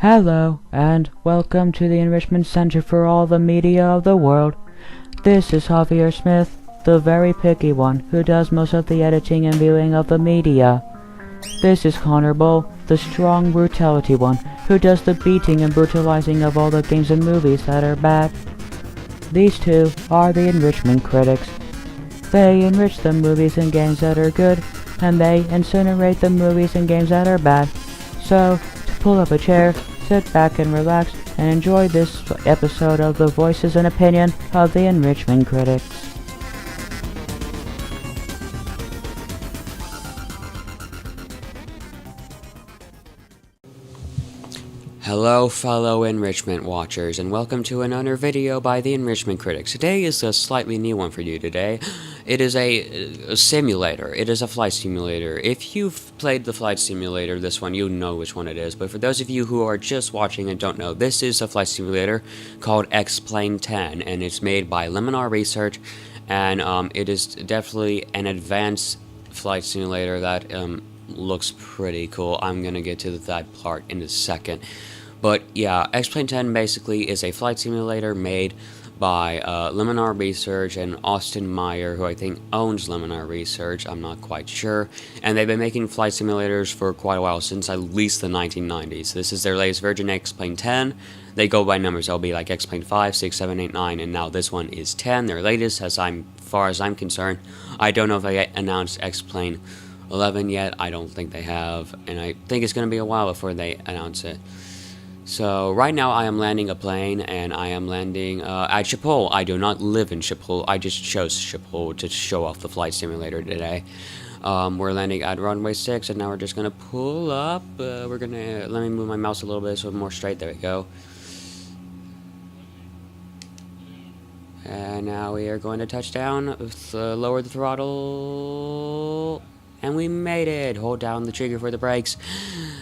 Hello, and welcome to the Enrichment Center for all the media of the world. This is Javier Smith, the very picky one, who does most of the editing and viewing of the media. This is Connor Bull, the strong brutality one, who does the beating and brutalizing of all the games and movies that are bad. These two are the enrichment critics. They enrich the movies and games that are good, and they incinerate the movies and games that are bad. So, to pull up a chair, sit back and relax, and enjoy this episode of the voices and opinion of the enrichment critics. Hello fellow Enrichment watchers, and welcome to another video by the Enrichment Critics. Today is a slightly new one for you today. It is a simulator. It is a flight simulator. If you've played the flight simulator, this one, you know which one it is. But for those of you who are just watching and don't know, this is a flight simulator called X-Plane 10, and it's made by Liminar Research, and it is definitely an advanced flight simulator that looks pretty cool. I'm gonna get to that part in a second. But yeah, X-Plane 10 basically is a flight simulator made by Liminar Research and Austin Meyer, who I think owns Liminar Research. I'm not quite sure. And they've been making flight simulators for quite a while, since at least the 1990s. This is their latest version, X-Plane 10. They go by numbers. It'll be like X-Plane 5, 6, 7, 8, 9, and now this one is 10, their latest, far as I'm concerned. I don't know if they announced X-Plane 11 yet. I don't think they have, and I think it's going to be a while before they announce it. So right now I am landing a plane, and I am landing at Schiphol. I do not live in Schiphol. I just chose Schiphol to show off the flight simulator today. We're landing at runway 6, and now we're just gonna pull up. Let me move my mouse a little bit so it's more straight. There we go. And now we are going to touch down. Lower the throttle. And we made it! Hold down the trigger for the brakes.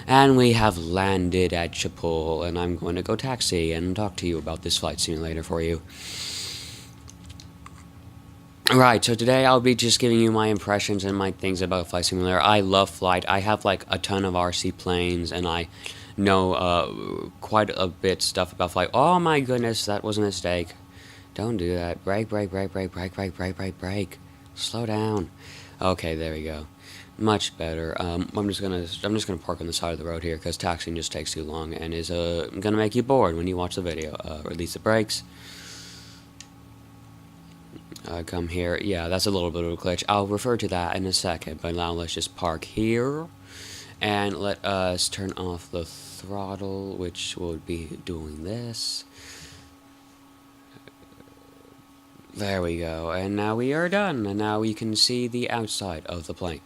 And we have landed at Schiphol. And I'm going to go taxi and talk to you about this flight simulator for you. Right, so today I'll be just giving you my impressions and my things about Flight Simulator. I love flight. I have like a ton of RC planes, and I know quite a bit stuff about flight. Oh my goodness, that was a mistake. Don't do that. Brake, brake, brake, brake, brake, brake, brake, brake, brake. Slow down. Okay, there we go. Much better. I'm just gonna park on the side of the road here, because taxiing just takes too long and is gonna make you bored when you watch the video. Release the brakes. Come here. Yeah, that's a little bit of a glitch. I'll refer to that in a second, but now let's just park here, and let us turn off the throttle, which will be doing this. There we go, and now we are done, and now we can see the outside of the plane.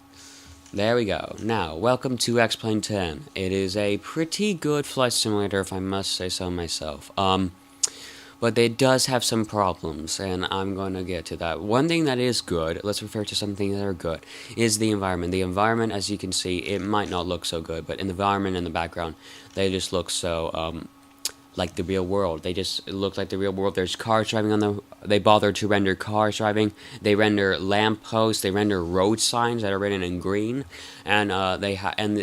There we go. Now, welcome to X-Plane 10. It is a pretty good flight simulator, if I must say so myself. But it does have some problems, and I'm going to get to that. One thing that is good, let's refer to some things that are good, is the environment. The environment, as you can see, it might not look so good, but in the environment in the background, they just look so, like the real world. They just look like the real world. There's cars driving on the... They bother to render cars driving. They render lampposts. They render road signs that are written in green. And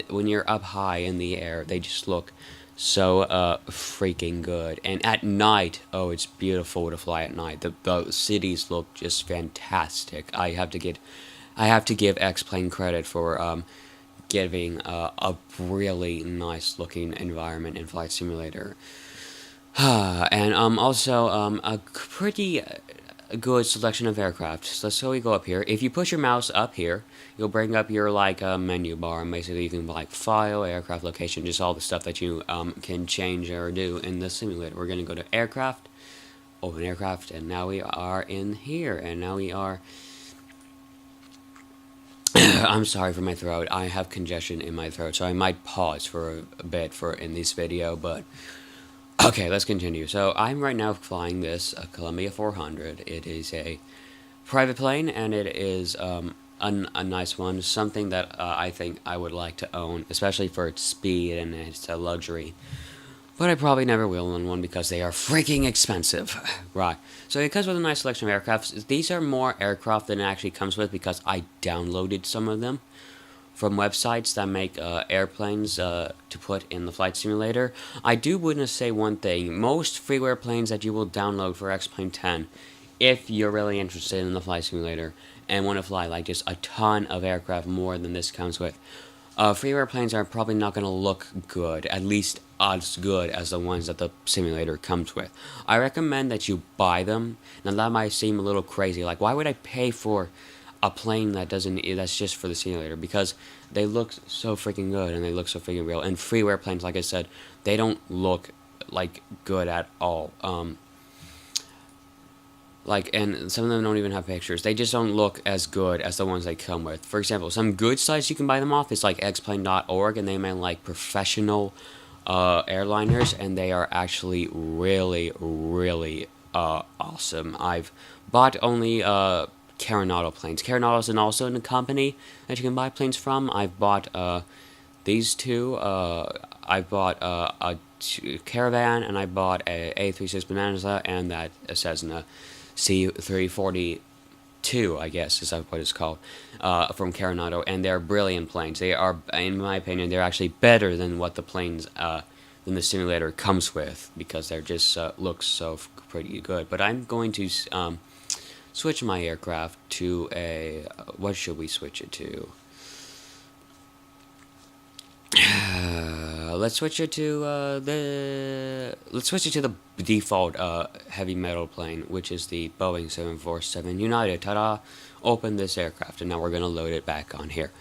when you're up high in the air, they just look so freaking good. And at night, oh, it's beautiful to fly at night. The cities look just fantastic. I have to give X-Plane credit for giving a really nice looking environment in Flight Simulator. And also a pretty good selection of aircraft. So we go up here. If you push your mouse up here, you'll bring up your menu bar, and basically you can file, aircraft location, just all the stuff that you can change or do in the simulator. We're gonna go to aircraft, open aircraft, and now we are in here, and now we are. I'm sorry for my throat. I have congestion in my throat, so I might pause for a bit in this video, but. Okay, let's continue. So I'm right now flying this Columbia 400. It is a private plane, and it is a nice one. Something that I think I would like to own, especially for its speed and its luxury. But I probably never will own one because they are freaking expensive. Right. So it comes with a nice selection of aircraft. These are more aircraft than it actually comes with because I downloaded some of them. from websites that make airplanes to put in the flight simulator. I do want to say one thing. Most freeware planes that you will download for X-Plane 10, if you're really interested in the flight simulator and want to fly like just a ton of aircraft more than this comes with, freeware planes are probably not going to look good, at least as good as the ones that the simulator comes with. I recommend that you buy them. Now that might seem a little crazy, like why would I pay for a plane that's just for the simulator? Because they look so freaking good and they look so freaking real. And freeware planes, like I said, they don't look like good at all. And some of them don't even have pictures. They just don't look as good as the ones they come with. For example, some good sites you can buy them off is like xplane.org, and they make like professional airliners, and they are actually really, really awesome. I've bought only Carenado planes. Carenado is also a company that you can buy planes from. I've bought these two. I've bought a Caravan, and I bought a A36 Bonanza, and that Cessna C342, I guess is what it's called, from Carenado, and they're brilliant planes. They are, in my opinion, they're actually better than what the planes, than the simulator comes with, because they're just look so pretty good. But I'm going to switch my aircraft to a, what should we switch it to? Let's switch it to the default heavy metal plane, which is the Boeing 747 United. Ta-da! Open this aircraft, and now we're gonna load it back on here.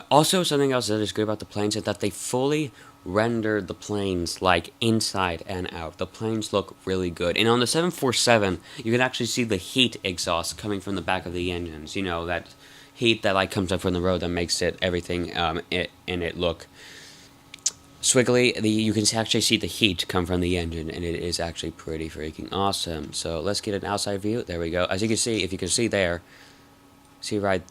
Also, something else that is good about the planes is that they fully render the planes like inside and out. The planes look really good, and on the 747, you can actually see the heat exhaust coming from the back of the engines. You know, that heat that like comes up from the road that makes everything in it look swiggly. You can actually see the heat come from the engine, and it is actually pretty freaking awesome. So let's get an outside view. There we go. As you can see, if you can see there, see right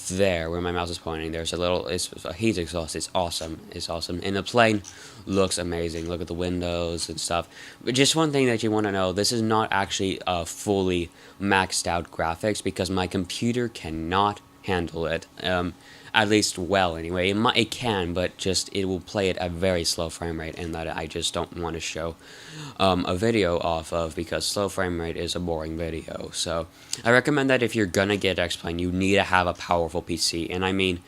there where my mouse is pointing, there's it's a heat exhaust. It's awesome. It's awesome. And the plane looks amazing. Look at the windows and stuff. But just one thing that you want to know, this is not actually fully maxed out graphics, because my computer cannot handle it, at least well anyway. It can, but just it will play it at very slow frame rate, and that I just don't want to show a video off of, because slow frame rate is a boring video. So I recommend that if you're gonna get X-Plane, you need to have a powerful PC. And I mean,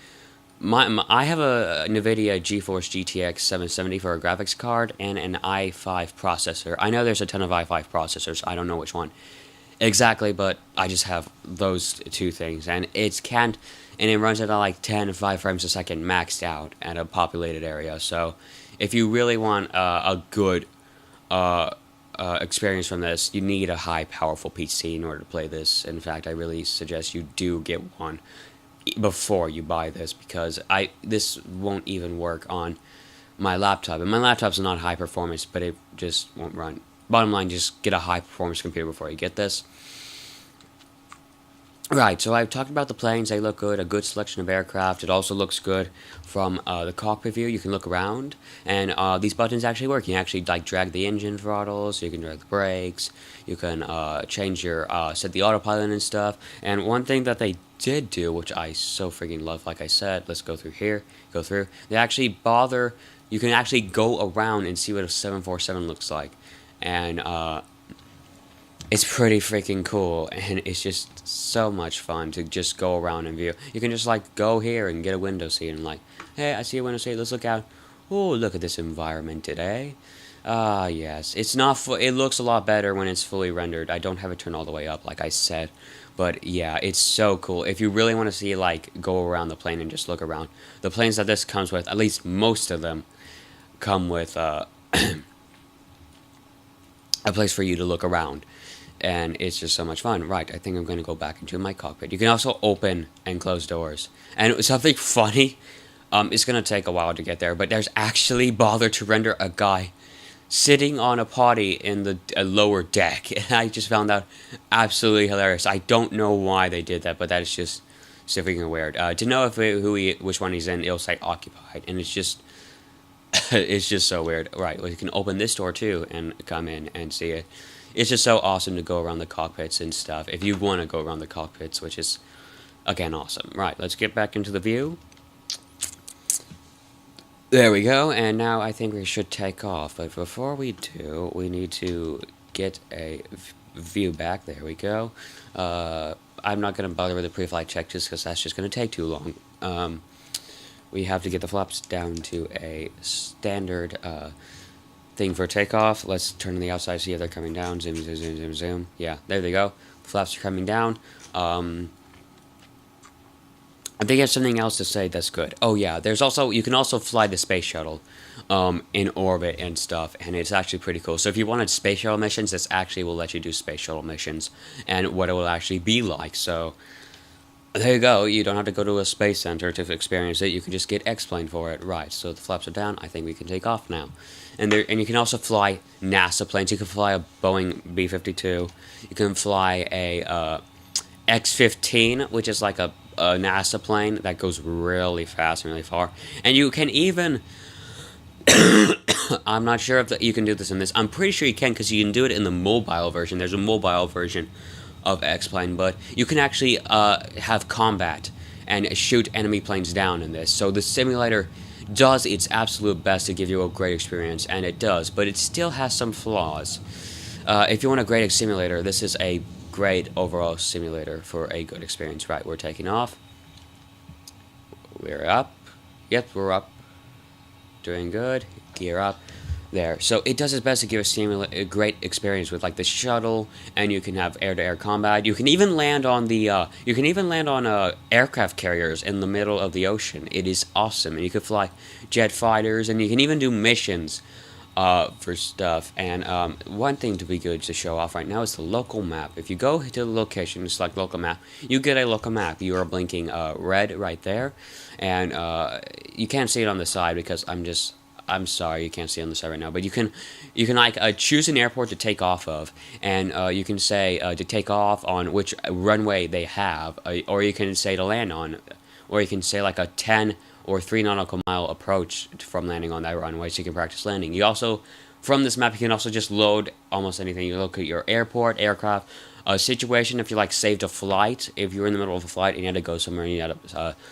I have a NVIDIA GeForce GTX 770 for a graphics card and an i5 processor. I know there's a ton of i5 processors. I don't know which one exactly, but I just have those two things, and it runs at like 10 to 5 frames a second maxed out at a populated area. So if you really want a good experience from this, you need a high powerful PC in order to play this. In fact, I really suggest you do get one before you buy this, because this won't even work on my laptop, and my laptop's not high performance, but it just won't run. Bottom line, just get a high performance computer before you get this. Right, so I've talked about the planes. They look good, a good selection of aircraft. It also looks good from the cockpit view. You can look around, and these buttons actually work. You can actually like drag the engine throttles, you can drag the brakes, you can change your, set the autopilot and stuff. And one thing that they did do, which I so freaking love, like I said, let's go through here, they actually you can actually go around and see what a 747 looks like. And it's pretty freaking cool, and it's just so much fun to just go around and view. You can just like go here and get a window seat and like, hey, I see a window seat, let's look out. Oh, look at this environment today. Yes, it's not it looks a lot better when it's fully rendered. I don't have it turned all the way up, like I said, but yeah, it's so cool. If you really want to see like go around the plane and just look around, the planes that this comes with, at least most of them, come with a place for you to look around, and it's just so much fun. Right, I think I'm going to go back into my cockpit. You can also open and close doors, and something funny, it's going to take a while to get there, but there's actually bothered to render a guy sitting on a potty in the lower deck, and I just found that absolutely hilarious. I don't know why they did that, but that is just so freaking weird. To know which one he's in, it'll say occupied, and it's just it's just so weird. Right, well, you can open this door too and come in and see it. It's just so awesome to go around the cockpits and stuff. If you want to go around the cockpits, which is Again, awesome. Right, let's get back into the view. There we go, and now I think we should take off. But before we do, we need to get a view back. There we go. I'm not going to bother with the pre-flight check just because that's just going to take too long. We have to get the flaps down to a standard thing for takeoff. Let's turn on the outside, see if they're coming down. Zoom, zoom, zoom, zoom, zoom. Yeah, there they go. The flaps are coming down. I think I have something else to say that's good. Oh yeah, you can also fly the space shuttle in orbit and stuff, and it's actually pretty cool. So if you wanted space shuttle missions, this actually will let you do space shuttle missions and what it will actually be like. So there you go. You don't have to go to a space center to experience it. You can just get X-Plane for it. Right, so the flaps are down. I think we can take off now. And you can also fly NASA planes. You can fly a Boeing B-52. You can fly a X-15, which is like a NASA plane that goes really fast and really far. And you can even... I'm not sure if you can do this in this. I'm pretty sure you can because you can do it in the mobile version. There's a mobile version of X-Plane, but you can actually have combat and shoot enemy planes down in this. So the simulator does its absolute best to give you a great experience, and it does, but it still has some flaws. If you want a great simulator, this is a great overall simulator for a good experience. Right, we're taking off. We're up. Yep, we're up. Doing good. Gear up. There. So it does its best to give a great experience with like the shuttle, and you can have air-to-air combat. You can even land on aircraft carriers in the middle of the ocean. It is awesome, and you can fly jet fighters, and you can even do missions for stuff. And one thing to be good to show off right now is the local map. If you go to the location and select local map, you get a local map. You are blinking red right there, and you can't see it on the side because I'm sorry, you can't see it on the side right now. But you can like choose an airport to take off of, and you can say to take off on which runway they have, or you can say to land on, or you can say like a 10 or 3 nautical mile approach from landing on that runway, so you can practice landing. You also, from this map, you can also just load almost anything. You look at your airport, aircraft, situation. If you like saved a flight, if you're in the middle of a flight and you had to go somewhere, and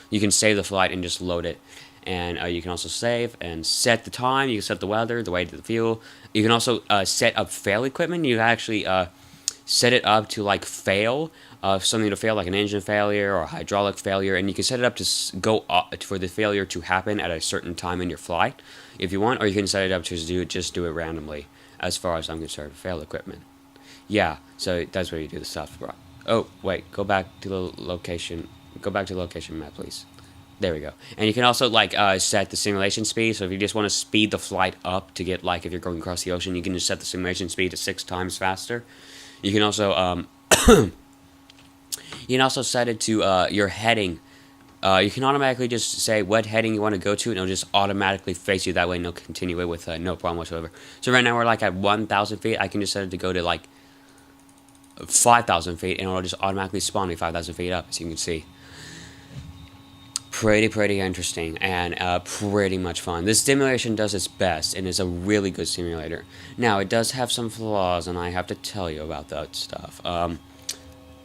you can save the flight and just load it. And you can also save and set the time. You can set the weather, the weight of the fuel. You can also set up fail equipment. You actually set it up to like fail, something to fail, like an engine failure or a hydraulic failure, and you can set it up to go for the failure to happen at a certain time in your flight, if you want, or you can set it up to just do it randomly. As far as I'm concerned, fail equipment. Yeah, so that's where you do the stuff. Oh wait, go back to the location. Go back to the location map, please. There we go. And you can also like set the simulation speed. So if you just want to speed the flight up to get like if you're going across the ocean, you can just set the simulation speed to 6 times faster. You can also set it to your heading. You can automatically just say what heading you want to go to, and it'll just automatically face you that way, and it'll continue it with no problem whatsoever. So right now we're like at 1,000 feet. I can just set it to go to like 5,000 feet, and it'll just automatically spawn me 5,000 feet up, as you can see. Pretty interesting, and pretty much fun. This simulation does its best, and is a really good simulator. Now, it does have some flaws, and I have to tell you about that stuff.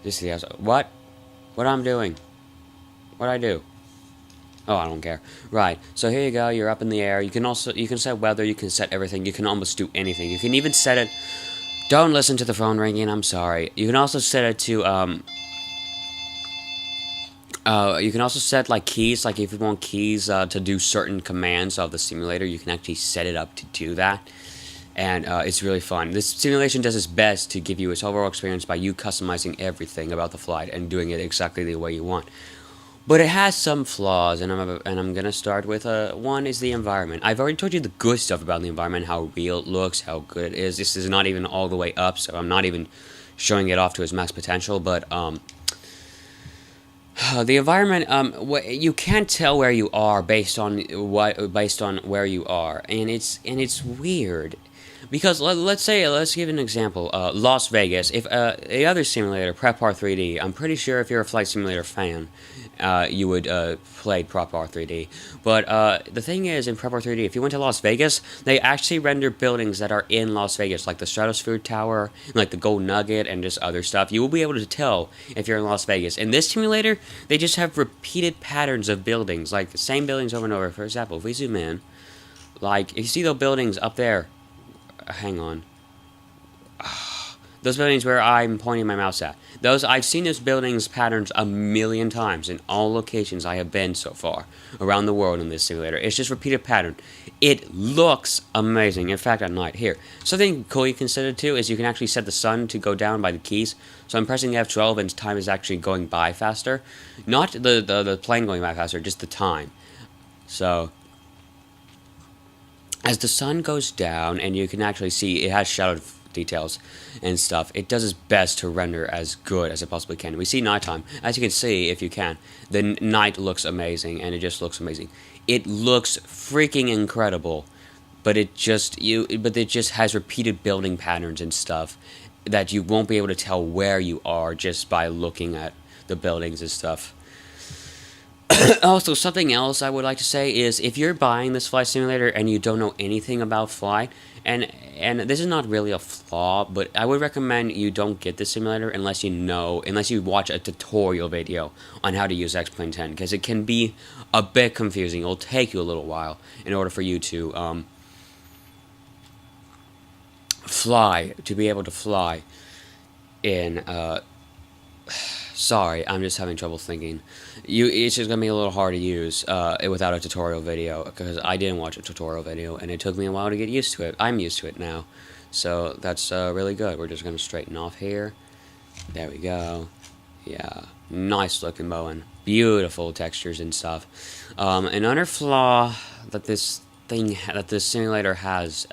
This is the what I'm doing. What'd I do? Oh, I don't care. Right, so here you go, you're up in the air. You can set weather, you can set everything. You can almost do anything. You can even set it... Don't listen to the phone ringing, I'm sorry. You can also set it to, you can also set like keys, like if you want keys to do certain commands of the simulator, you can actually set it up to do that, and it's really fun. This simulation does its best to give you its overall experience by you customizing everything about the flight and doing it exactly the way you want. But it has some flaws, and I'm gonna start with one is the environment. I've already told you the good stuff about the environment, how real it looks, how good it is. This is not even all the way up, so I'm not even showing it off to its max potential, but the environment, you can't tell where you are based on where you are, and it's weird, because let's give an example. Las Vegas. If the other simulator, Prepar 3D, I'm pretty sure if you're a flight simulator fan, you would play Prepar 3D. But the thing is, in Prepar 3D, if you went to Las Vegas, they actually render buildings that are in Las Vegas, like the Stratosphere Tower, like the Gold Nugget, and just other stuff. You will be able to tell if you're in Las Vegas. In this simulator, they just have repeated patterns of buildings, like the same buildings over and over. For example, if we zoom in, like, if you see those buildings up there, hang on. Those buildings where I'm pointing my mouse at. I've seen those buildings patterns a million times in all locations I have been so far around the world in this simulator. It's just repeated pattern. It looks amazing. In fact, at night, here. Something cool you can set it to is you can actually set the sun to go down by the keys. So I'm pressing F12 and time is actually going by faster. Not the plane going by faster, just the time. So as the sun goes down, and you can actually see it has shadow details and stuff, it does its best to render as good as it possibly can. We see nighttime. As you can see, if you can, the night looks amazing, and it just looks amazing. It looks freaking incredible, but it just has repeated building patterns and stuff that you won't be able to tell where you are just by looking at the buildings and stuff. Also, something else I would like to say is, if you're buying this flight simulator and you don't know anything about flight, and this is not really a flaw, but I would recommend you don't get this simulator unless you watch a tutorial video on how to use X-Plane 10, because it can be a bit confusing. It'll take you a little while in order for you to be able to fly in sorry, I'm just having trouble thinking. It's just gonna be a little hard to use without a tutorial video, because I didn't watch a tutorial video, and it took me a while to get used to it. I'm used to it now, so that's really good. We're just gonna straighten off here. There we go. Yeah, nice looking Boeing. Beautiful textures and stuff. Another flaw that this simulator has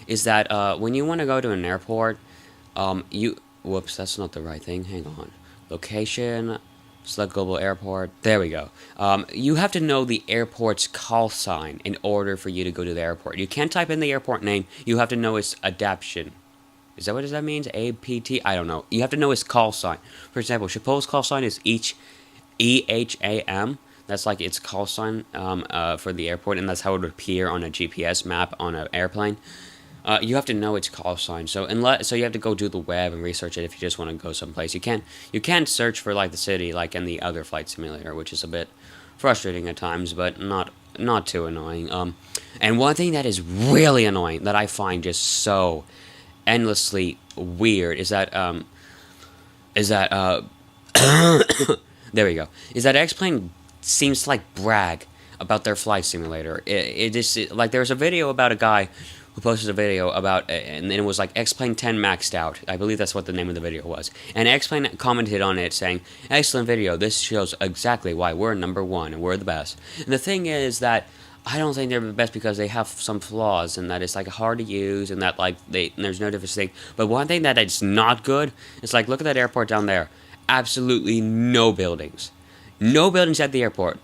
is that when you want to go to an airport, whoops, that's not the right thing. Hang on. Location, select global airport. There we go. You have to know the airport's call sign in order for you to go to the airport. You can't type in the airport name. You have to know its adaptation. Is that what that means? APT? I don't know. You have to know its call sign. For example, Chapul's call sign is EHAM. That's like its call sign for the airport, and that's how it would appear on a GPS map on an airplane. You have to know its call sign, so you have to go do the web and research it if you just want to go someplace. You can't search for like the city like in the other flight simulator, which is a bit frustrating at times, but not too annoying. And one thing that is really annoying that I find just so endlessly weird is that there we go. Is that X-Plane seems to like brag about their flight simulator. It just like there's a video about a guy who posted a video about, and it was like X-Plane 10 maxed out. I believe that's what the name of the video was. And X-Plane commented on it saying, "Excellent video, this shows exactly why we're #1 and we're the best." And the thing is that I don't think they're the best because they have some flaws, and that it's like hard to use, and that like there's no difference thing. But one thing that it's not good is like, look at that airport down there. Absolutely no buildings. No buildings at the airport.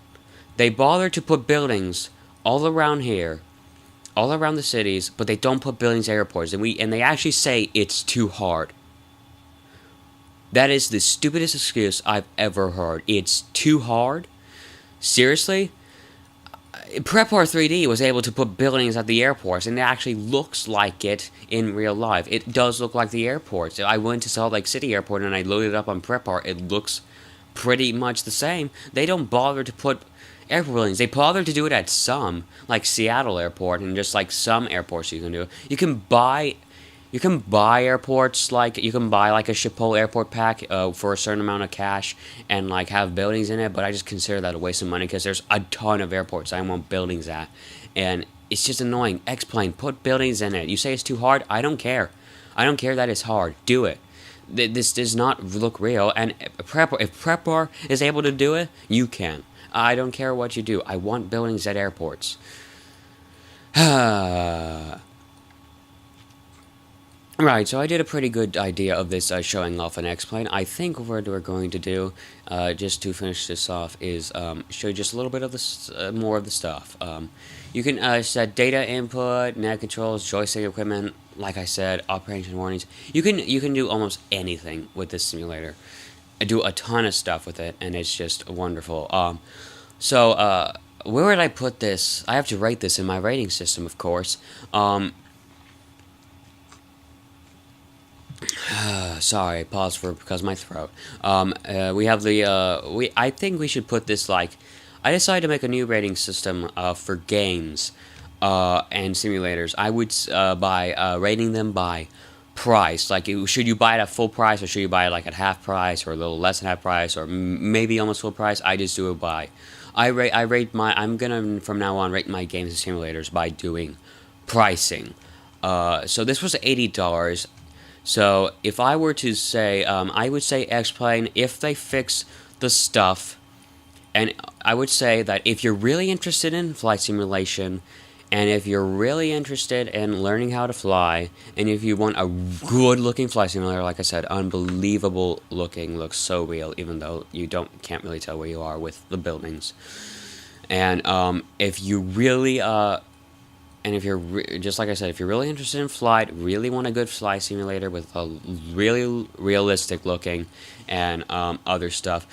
They bother to put buildings all around here, all around the cities, but they don't put buildings at airports, and they actually say it's too hard. That is the stupidest excuse I've ever heard. It's too hard? Seriously? Prepar 3D was able to put buildings at the airports, and it actually looks like it in real life. It does look like the airports. I went to Salt Lake City Airport and I loaded it up on Prepar. It looks pretty much the same. They don't bother to put airport buildings. They bother to do it at some, like Seattle Airport, and just like some airports you can do it. You can buy airports, like you can buy like a Schiphol airport pack for a certain amount of cash and like have buildings in it, but I just consider that a waste of money because there's a ton of airports I want buildings at, and it's just annoying. X-Plane, put buildings in it. You say it's too hard? I don't care. I don't care that it's hard. Do it. This does not look real, and if Prepar is able to do it, you can. I don't care what you do. I want buildings at airports. Right, so I did a pretty good idea of this showing off an X-Plane. I think what we're going to do, just to finish this off, is show you just a little bit of more of the stuff. You can set data input, net controls, joystick equipment, like I said, operation warnings. You can do almost anything with this simulator. do a ton of stuff with it, and it's just wonderful. So where would I put this? I have to rate this in my rating system, of course. Sorry, pause for because of my throat. We have the I think we should put this like. I decided to make a new rating system for games and simulators. I would by rating them by price. Like, should you buy it at full price, or should you buy it like at half price, or a little less than half price, or maybe almost full price? I just do it by. I rate my. I'm gonna from now on rate my games and simulators by doing pricing. So this was $80. So if I were to say, I would say X-Plane if they fix the stuff, and I would say that if you're really interested in flight simulation, and if you're really interested in learning how to fly, and if you want a good-looking flight simulator, like I said, unbelievable looking, looks so real, even though you can't really tell where you are with the buildings, and if you really and if you're just like I said, if you're really interested in flight, really want a good flight simulator with a really realistic looking and other stuff,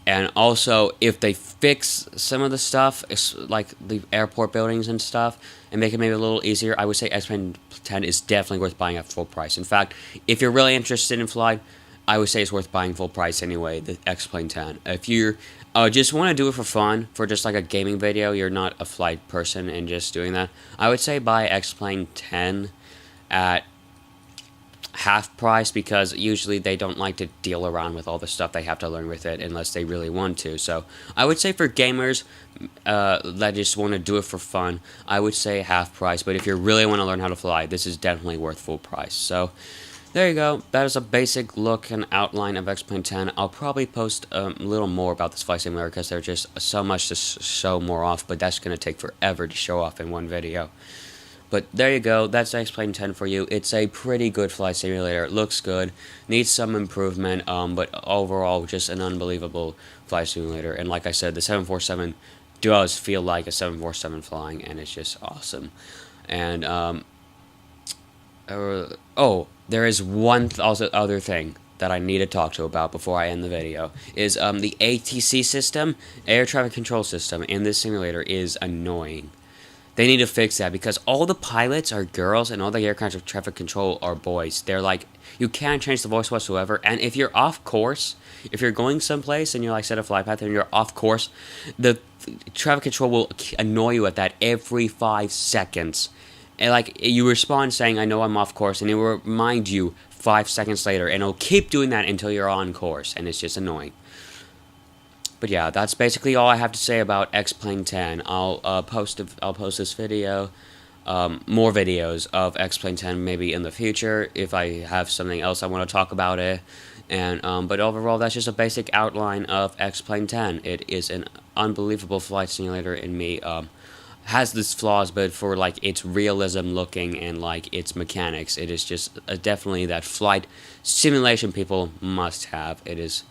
and also if they fix some of the stuff, like the airport buildings and stuff, and make it maybe a little easier, I would say X-Plane 10 is definitely worth buying at full price. In fact, if you're really interested in flight, I would say it's worth buying full price anyway, the X-Plane 10. If you're just want to do it for fun, for just like a gaming video, you're not a flight person and just doing that, I would say buy X-Plane 10 at half price, because usually they don't like to deal around with all the stuff they have to learn with it unless they really want to. So I would say for gamers that just want to do it for fun, I would say half price, but if you really want to learn how to fly, this is definitely worth full price. So there you go. That is a basic look and outline of X-Plane 10. I'll probably post a little more about this flight simulator because there's just so much to show more off, but that's going to take forever to show off in one video. But there you go. That's X-Plane 10 for you. It's a pretty good flight simulator. It looks good. Needs some improvement, but overall, just an unbelievable flight simulator. And like I said, the 747 does feel like a 747 flying, and it's just awesome. And there is one other thing that I need to talk to about before I end the video, is the ATC system, air traffic control system, in this simulator is annoying. They need to fix that, because all the pilots are girls and all the air traffic control are boys. They're like, you can't change the voice whatsoever, and if you're off course, if you're going someplace and you're like set a flight path and you're off course, the traffic control will annoy you at that every 5 seconds. And like, you respond saying, I know I'm off course, and it will remind you 5 seconds later, and it'll keep doing that until you're on course, and it's just annoying. But yeah, that's basically all I have to say about X-Plane 10. I'll post this video, more videos of X-Plane 10 maybe in the future if I have something else I want to talk about it. And but overall, that's just a basic outline of X-Plane 10. It is an unbelievable flight simulator, in me. Has its flaws, but for like its realism looking and like its mechanics, it is just definitely that flight simulation people must have. It is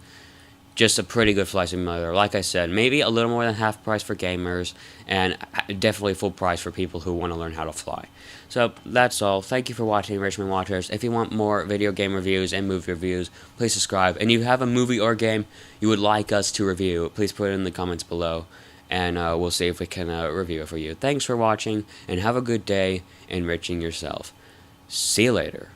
just a pretty good flight simulator. Like I said, maybe a little more than half price for gamers, and definitely full price for people who want to learn how to fly. So that's all. Thank you for watching, Enrichment Watchers. If you want more video game reviews and movie reviews, please subscribe. And if you have a movie or game you would like us to review, please put it in the comments below, and we'll see if we can review it for you. Thanks for watching, and have a good day enriching yourself. See you later.